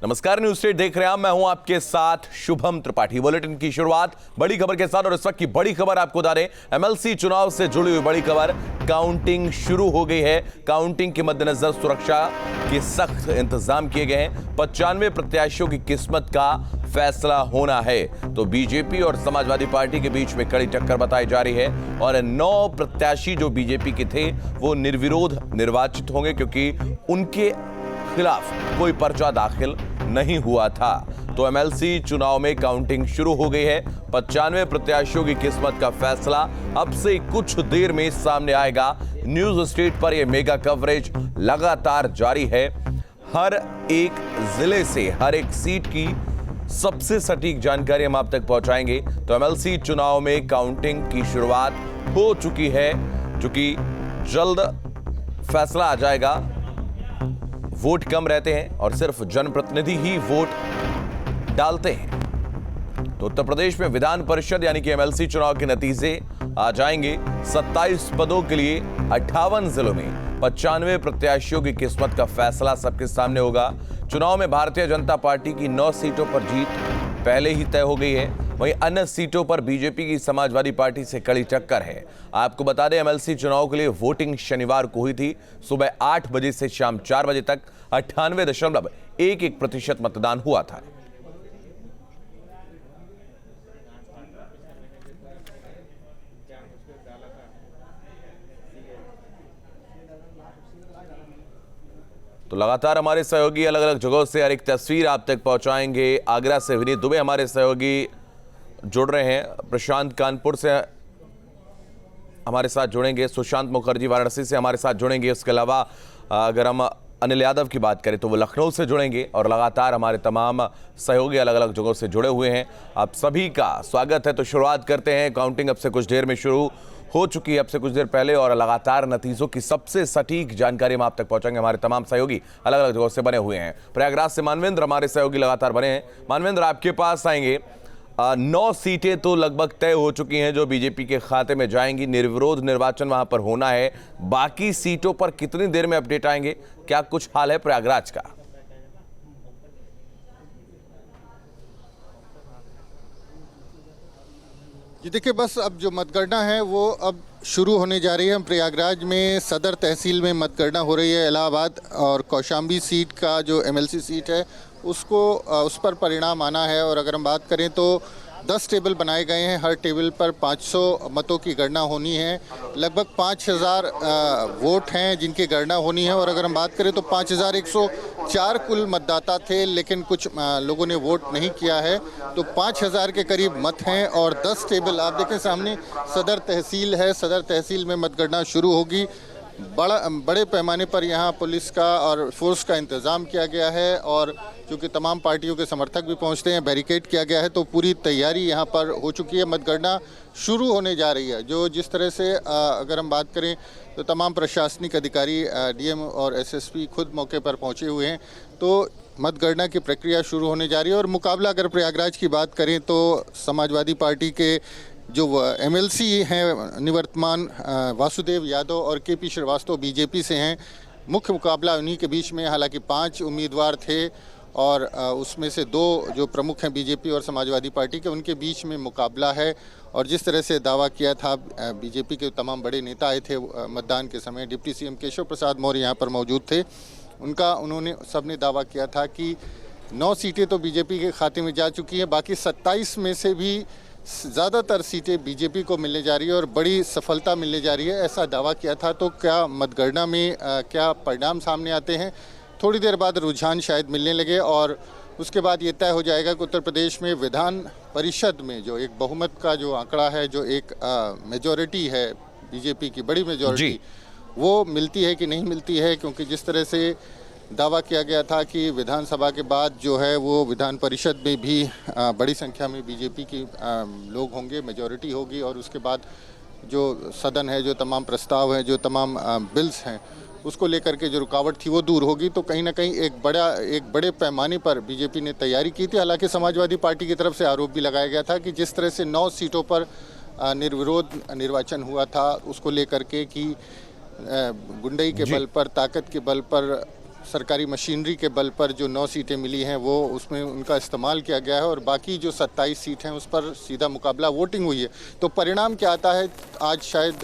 नमस्कार, news state देख रहे हैं आप। मैं हूं आपके साथ शुभम त्रिपाठी। बुलेटिन की शुरुआत बड़ी खबर के साथ और इस वक्त की बड़ी खबर आपको बता दें, एमएलसी चुनाव से जुड़ी हुई बड़ी खबर। काउंटिंग शुरू हो गई है। काउंटिंग के मद्देनजर सुरक्षा के सख्त इंतजाम किए गए हैं। 95 प्रत्याशियों की किस्मत का फैसला होना है। तो बीजेपी और समाजवादी पार्टी के बीच में कड़ी टक्कर बताई जा रही है और 9 प्रत्याशी जो बीजेपी के थे वो निर्विरोध निर्वाचित होंगे, क्योंकि उनके खिलाफ कोई पर्चा दाखिल नहीं हुआ था। तो एमएलसी चुनाव में काउंटिंग शुरू हो गई है। 95 प्रत्याशियों की किस्मत का फैसला अब से कुछ देर में सामने आएगा। न्यूज स्टेट पर यह मेगा कवरेज लगातार जारी है। हर एक जिले से हर एक सीट की सबसे सटीक जानकारी हम आप तक पहुंचाएंगे। तो एमएलसी चुनाव में काउंटिंग की शुरुआत हो चुकी है, जो कि जल्द फैसला आ जाएगा। वोट कम रहते हैं और सिर्फ जनप्रतिनिधि ही वोट डालते हैं। तो उत्तर प्रदेश में विधान परिषद यानी कि एमएलसी चुनाव के नतीजे आ जाएंगे। 27 पदों के लिए 58 जिलों में 95 प्रत्याशियों की किस्मत का फैसला सबके सामने होगा। चुनाव में भारतीय जनता पार्टी की 9 सीटों पर जीत पहले ही तय हो गई है। वहीं अन्य सीटों पर बीजेपी की समाजवादी पार्टी से कड़ी टक्कर है। आपको बता दें, एमएलसी चुनाव के लिए वोटिंग शनिवार को हुई थी। सुबह 8 बजे से शाम 4 बजे तक 98.11% मतदान हुआ था। तो लगातार हमारे सहयोगी अलग अलग जगहों से हर एक तस्वीर आप तक पहुंचाएंगे। आगरा से विनीत दुबे हमारे सहयोगी जुड़ रहे हैं। प्रशांत कानपुर से हमारे साथ जुड़ेंगे। सुशांत मुखर्जी वाराणसी से हमारे साथ जुड़ेंगे। इसके अलावा अगर हम अनिल यादव की बात करें तो वो लखनऊ से जुड़ेंगे। और लगातार हमारे तमाम सहयोगी अलग अलग जगहों से जुड़े हुए हैं। आप सभी का स्वागत है। तो शुरुआत करते हैं। काउंटिंग अब से कुछ देर में शुरू हो चुकी है, अब से कुछ देर पहले, और लगातार नतीजों की सबसे सटीक जानकारी हम आप तक पहुंचाएंगे। हमारे तमाम सहयोगी अलग अलग जगहों से बने हुए हैं। प्रयागराज से मानवेंद्र हमारे सहयोगी लगातार बने हैं। मानवेंद्र, आपके पास आएंगे। 9 सीटें तो लगभग तय हो चुकी हैं जो बीजेपी के खाते में जाएंगी। निर्विरोध निर्वाचन वहां पर होना है। बाकी सीटों पर कितनी देर में अपडेट आएंगे? क्या कुछ हाल है प्रयागराज का? जी देखिए, बस अब जो मतगणना है वो अब शुरू होने जा रही है। प्रयागराज में सदर तहसील में मतगणना हो रही है। इलाहाबाद और कौशाम्बी सीट का जो एमएलसी सीट है उसको उस पर परिणाम आना है। और अगर हम बात करें तो 10 टेबल बनाए गए हैं। हर टेबल पर 500 मतों की गणना होनी है। लगभग 5000 वोट हैं जिनकी गणना होनी है। और अगर हम बात करें तो 5104 कुल मतदाता थे, लेकिन कुछ लोगों ने वोट नहीं किया है। तो 5000 के करीब मत हैं। और 10 टेबल आप देखें सामने सदर तहसील है। सदर तहसील में मतगणना शुरू होगी। बड़े पैमाने पर यहाँ पुलिस का और फोर्स का इंतज़ाम किया गया है। और चूँकि तमाम पार्टियों के समर्थक भी पहुँचते हैं, बैरिकेड किया गया है। तो पूरी तैयारी यहाँ पर हो चुकी है। मतगणना शुरू होने जा रही है। जो जिस तरह से अगर हम बात करें तो तमाम प्रशासनिक अधिकारी, डीएम और एसएसपी खुद मौके पर पहुँचे हुए हैं। तो मतगणना की प्रक्रिया शुरू होने जा रही है। और मुकाबला अगर प्रयागराज की बात करें तो समाजवादी पार्टी के जो एमएलसी हैं निवर्तमान वासुदेव यादव और केपी श्रीवास्तव बीजेपी से हैं। मुख्य मुकाबला उन्हीं के बीच में। हालांकि 5 उम्मीदवार थे और उसमें से 2 जो प्रमुख हैं बीजेपी और समाजवादी पार्टी के, उनके बीच में मुकाबला है। और जिस तरह से दावा किया था, बीजेपी के तमाम बड़े नेता आए थे मतदान के समय। डिप्टी सीएम केशव प्रसाद मौर्य यहाँ पर मौजूद थे। उन्होंने सबने दावा किया था कि 9 सीटें तो बीजेपी के खाते में जा चुकी हैं। बाकी 27 में से भी ज़्यादातर सीटें बीजेपी को मिलने जा रही है और बड़ी सफलता मिलने जा रही है, ऐसा दावा किया था। तो क्या मतगणना में क्या परिणाम सामने आते हैं? थोड़ी देर बाद रुझान शायद मिलने लगे और उसके बाद ये तय हो जाएगा कि उत्तर प्रदेश में विधान परिषद में जो एक बहुमत का जो आंकड़ा है, जो एक मेजॉरिटी है बीजेपी की, बड़ी मेजॉरिटी, वो मिलती है कि नहीं मिलती है। क्योंकि जिस तरह से दावा किया गया था कि विधानसभा के बाद जो है वो विधान परिषद में भी बड़ी संख्या में बीजेपी की लोग होंगे, मेजॉरिटी होगी। और उसके बाद जो सदन है, जो तमाम प्रस्ताव हैं, जो तमाम बिल्स हैं, उसको लेकर के जो रुकावट थी वो दूर होगी। तो कहीं ना कहीं एक बड़े पैमाने पर बीजेपी ने तैयारी की थी। हालांकि समाजवादी पार्टी की तरफ से आरोप भी लगाया गया था कि जिस तरह से 9 सीटों पर निर्विरोध निर्वाचन हुआ था, उसको लेकर के कि गुंडई के बल पर, ताकत के बल पर सरकारी मशीनरी के बल पर जो 9 सीटें मिली हैं वो उसमें उनका इस्तेमाल किया गया है और बाकी जो 27 सीट हैं उस पर सीधा मुकाबला वोटिंग हुई है। तो परिणाम क्या आता है आज शायद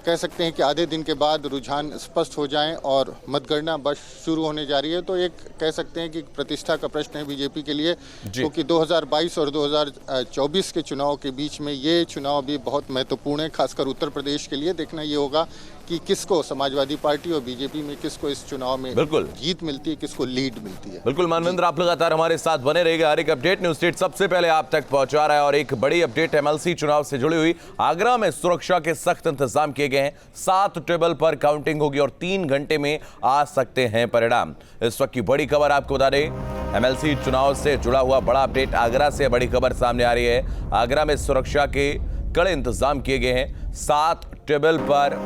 कह सकते हैं कि आधे दिन के बाद रुझान स्पष्ट हो जाएं और मतगणना बस शुरू होने जा रही है। तो एक कह सकते हैं कि प्रतिष्ठा का प्रश्न है बीजेपी के लिए, क्योंकि 2022 और 2024 के चुनाव के बीच में ये चुनाव भी बहुत महत्वपूर्ण है। खासकर उत्तर प्रदेश के लिए देखना ये होगा कि किसको, समाजवादी पार्टी और बीजेपी में किसको इस चुनाव में बिल्कुल जीत मिलती है, किसको लीड मिलती है। बिल्कुल मानवेंद्र, आप लगातार हमारे साथ बने रहेगा। हर एक अपडेट न्यूज स्टेट सबसे पहले आप तक पहुंचा रहा है और एक बड़ी अपडेट एमएलसी चुनाव से जुड़ी हुई। आगरा में सुरक्षा के सख्त इंतजाम किए गए हैं। 7 टेबल पर काउंटिंग होगी और 3 घंटे में आ सकते हैं परिणाम। इस वक्त की बड़ी खबर आपको बता दें, एमएलसी चुनाव से जुड़ा हुआ बड़ा अपडेट आगरा से बड़ी खबर सामने आ रही है। आगरा में सुरक्षा के कड़े इंतजाम किए गए हैं। 7 टेबल पर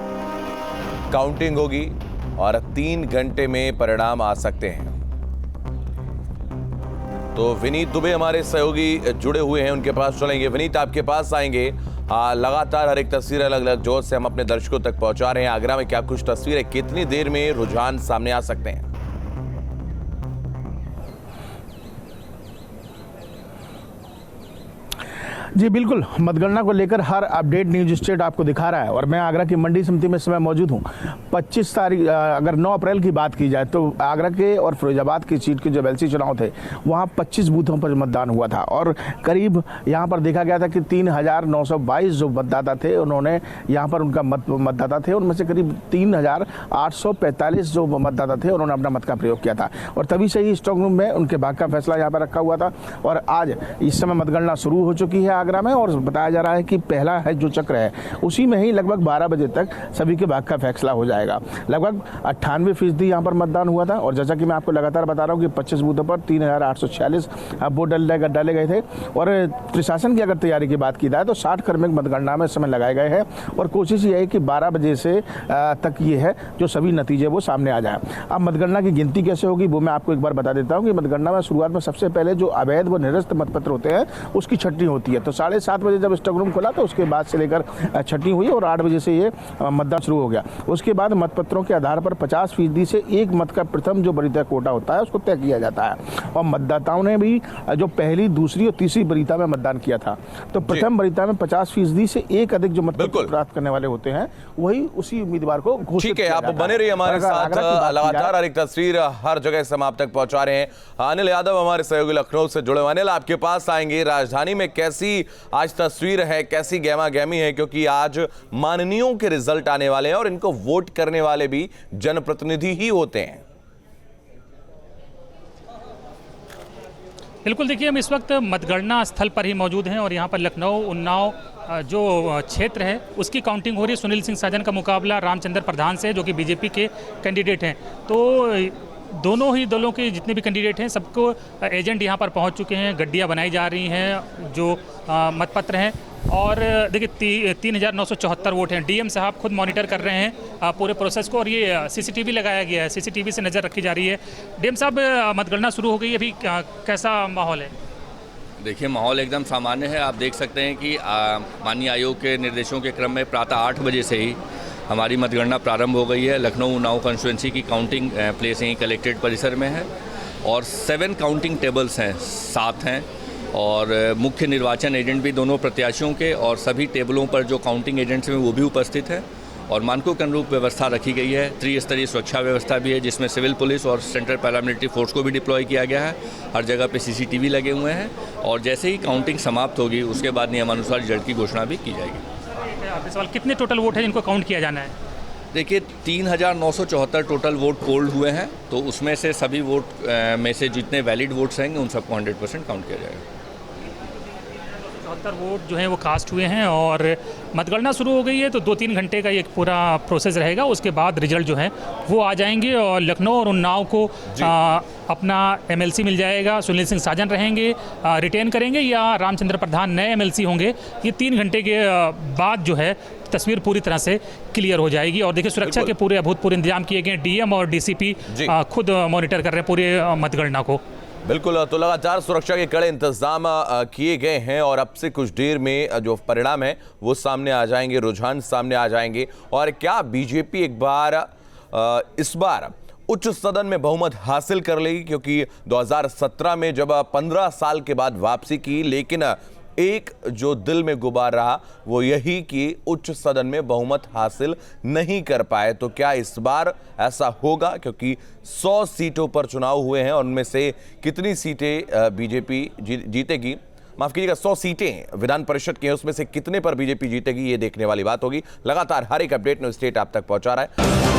काउंटिंग होगी और 3 घंटे में परिणाम आ सकते हैं। तो विनीत दुबे हमारे सहयोगी जुड़े हुए हैं, उनके पास चलेंगे। विनीत, आपके पास आएंगे। लगातार हर एक तस्वीर अलग अलग जोर से हम अपने दर्शकों तक पहुंचा रहे हैं। आगरा में क्या कुछ तस्वीरें, कितनी देर में रुझान सामने आ सकते हैं? जी बिल्कुल, मतगणना को लेकर हर अपडेट न्यूज स्टेट आपको दिखा रहा है और मैं आगरा की मंडी समिति में इस समय मौजूद हूँ। 25 तारीख, अगर 9 अप्रैल की बात की जाए तो आगरा के और फिरोजाबाद की सीट के जो एमएलसी चुनाव थे वहाँ 25 बूथों पर मतदान हुआ था और करीब यहाँ पर देखा गया था कि 3,922 जो मतदाता थे उन्होंने यहाँ पर उनका मतदाता थे, उनमें से करीब 3,845 जो मतदाता थे उन्होंने अपना मत का प्रयोग किया था और तभी से ही स्ट्रांग रूम में उनके भाग का फैसला यहाँ पर रखा हुआ था। और आज इस समय मतगणना शुरू हो चुकी है आगरा में और बताया जा रहा है कि पहला है जो चक्र है उसी में ही लगभग 12 बजे तक सभी के भाग का फैसला हो जाएगा। लगभग 98% यहाँ पर मतदान हुआ था और जैसा कि मैं आपको लगातार बता रहा हूँ कि 25 बूथों पर 3,846 वोट डाले गए थे। और प्रशासन की अगर तैयारी की बात की जाए तो 60 कर्मक मतगणना में समय लगाए गए हैं और कोशिश ये है कि 12 बजे से तक ये है जो सभी नतीजे वो सामने आ जाए। अब मतगणना की गिनती कैसे होगी वो मैं आपको एक बार बता देता हूँ कि मतगणना में शुरुआत में सबसे पहले जो अवैध व निरस्त मतपत्र होते हैं उसकी छंटनी होती है। तो 7:30 बजे जब स्ट्रांग रूम खुला तो उसके बाद से लेकर छंटनी हुई और 8 बजे से ये मतदान शुरू हो गया। उसके बाद मतपत्रों के आधार पर 50% से एक मत का प्रथम जो वरीयता कोटा होता है उसको तय किया जाता है और मतदाताओं ने भी जो पहली, दूसरी और तीसरी वरीयता में मतदान किया था तो प्रथम वरीयता में 50% से एक अधिक जो मत प्राप्त करने वाले होते हैं वही उसी उम्मीदवार को घोषित किया जाता है। आप बने रहिए हमारे साथ, लगातार हर एक तस्वीर हर जगह से हम आप तक पहुंचा रहे हैं। अनिल यादव हमारे सहयोगी लखनऊ से जुड़े हुए। अनिल, आपके पास आएंगे। राजधानी में कैसी आज तस्वीर है, कैसी गहमा गहमी है, क्योंकि आज माननीयों के रिजल्ट आने वाले हैं और इनको वोट करने वाले भी जनप्रतिनिधि ही होते हैं। बिल्कुल, देखिए हम इस वक्त मतगणना स्थल पर ही मौजूद हैं और यहाँ पर लखनऊ उन्नाव जो क्षेत्र है उसकी काउंटिंग हो रही है। सुनील सिंह साजन का मुकाबला रामचंद्र प्रधान से, जो कि बीजेपी के कैंडिडेट हैं। तो दोनों ही दलों के जितने भी कैंडिडेट हैं सबको एजेंट यहाँ पर पहुँच चुके हैं, गड्डियाँ बनाई जा रही हैं जो मतपत्र हैं। और देखिए 3,974 वोट हैं। डीएम साहब खुद मॉनिटर कर रहे हैं पूरे प्रोसेस को और ये सीसीटीवी लगाया गया है, सीसीटीवी से नज़र रखी जा रही है। डीएम साहब, मतगणना शुरू हो गई है, अभी कैसा माहौल है? देखिए, माहौल एकदम सामान्य है। आप देख सकते हैं कि माननीय आयोग के निर्देशों के क्रम में प्रातः 8 बजे से ही हमारी मतगणना प्रारंभ हो गई है। लखनऊ उन्नाव कॉन्स्टिट्यूंसी की काउंटिंग प्लेस यहीं कलेक्ट्रेट परिसर में है और 7 काउंटिंग टेबल्स हैं, 7 हैं और मुख्य निर्वाचन एजेंट भी दोनों प्रत्याशियों के और सभी टेबलों पर जो काउंटिंग एजेंट्स हैं वो भी उपस्थित हैं और मानकों के अनुरूप व्यवस्था रखी गई है। त्रिस्तरीय सुरक्षा व्यवस्था भी है जिसमें सिविल पुलिस और सेंट्रल पैरामिलिट्री फोर्स को भी डिप्लॉय किया गया है। हर जगह पे सीसीटीवी लगे हुए हैं और जैसे ही काउंटिंग समाप्त होगी उसके बाद नियमानुसार रिजल्ट की घोषणा भी की जाएगी। सवाल, कितने टोटल वोट है जिनको काउंट किया जाना है? देखिए, 3,974 टोटल वोट पोल्ड हुए हैं तो उसमें से सभी वोट में से जितने वैलिड वोट्स रहेंगे उन सबको 100% काउंट किया जाएगा। 74 वोट जो हैं वो कास्ट हुए हैं और मतगणना शुरू हो गई है। तो 2-3 घंटे का एक पूरा प्रोसेस रहेगा, उसके बाद रिजल्ट जो है वो आ जाएंगे और लखनऊ और उन्नाव को अपना एमएलसी मिल जाएगा। सुनील सिंह साजन रहेंगे, रिटेन करेंगे या रामचंद्र प्रधान नए एमएलसी होंगे, ये 3 घंटे के बाद जो है तस्वीर पूरी तरह से क्लियर हो जाएगी। और देखिए, सुरक्षा के पूरे अभूतपूर्व इंतजाम किए गए। डीएम और डीसीपी खुद मॉनिटर कर रहे हैं पूरे मतगणना को। बिल्कुल, तो लगातार सुरक्षा के कड़े इंतजाम किए गए हैं और अब से कुछ देर में जो परिणाम है वो सामने आ जाएंगे, रुझान सामने आ जाएंगे। और क्या बीजेपी एक बार इस बार उच्च सदन में बहुमत हासिल कर लेगी, क्योंकि 2017 में जब 15 साल के बाद वापसी की, लेकिन एक जो दिल में गुबार रहा वो यही कि उच्च सदन में बहुमत हासिल नहीं कर पाए। तो क्या इस बार ऐसा होगा, क्योंकि 100 सीटों पर चुनाव हुए हैं और उनमें से कितनी सीटें बीजेपी जीतेगी, माफ कीजिएगा 100 सीटें विधान परिषद की हैं, उसमें से कितने पर बीजेपी जीतेगी, ये देखने वाली बात होगी। लगातार हर एक अपडेट न्यूज़ स्टेट आप तक पहुंचा रहा है।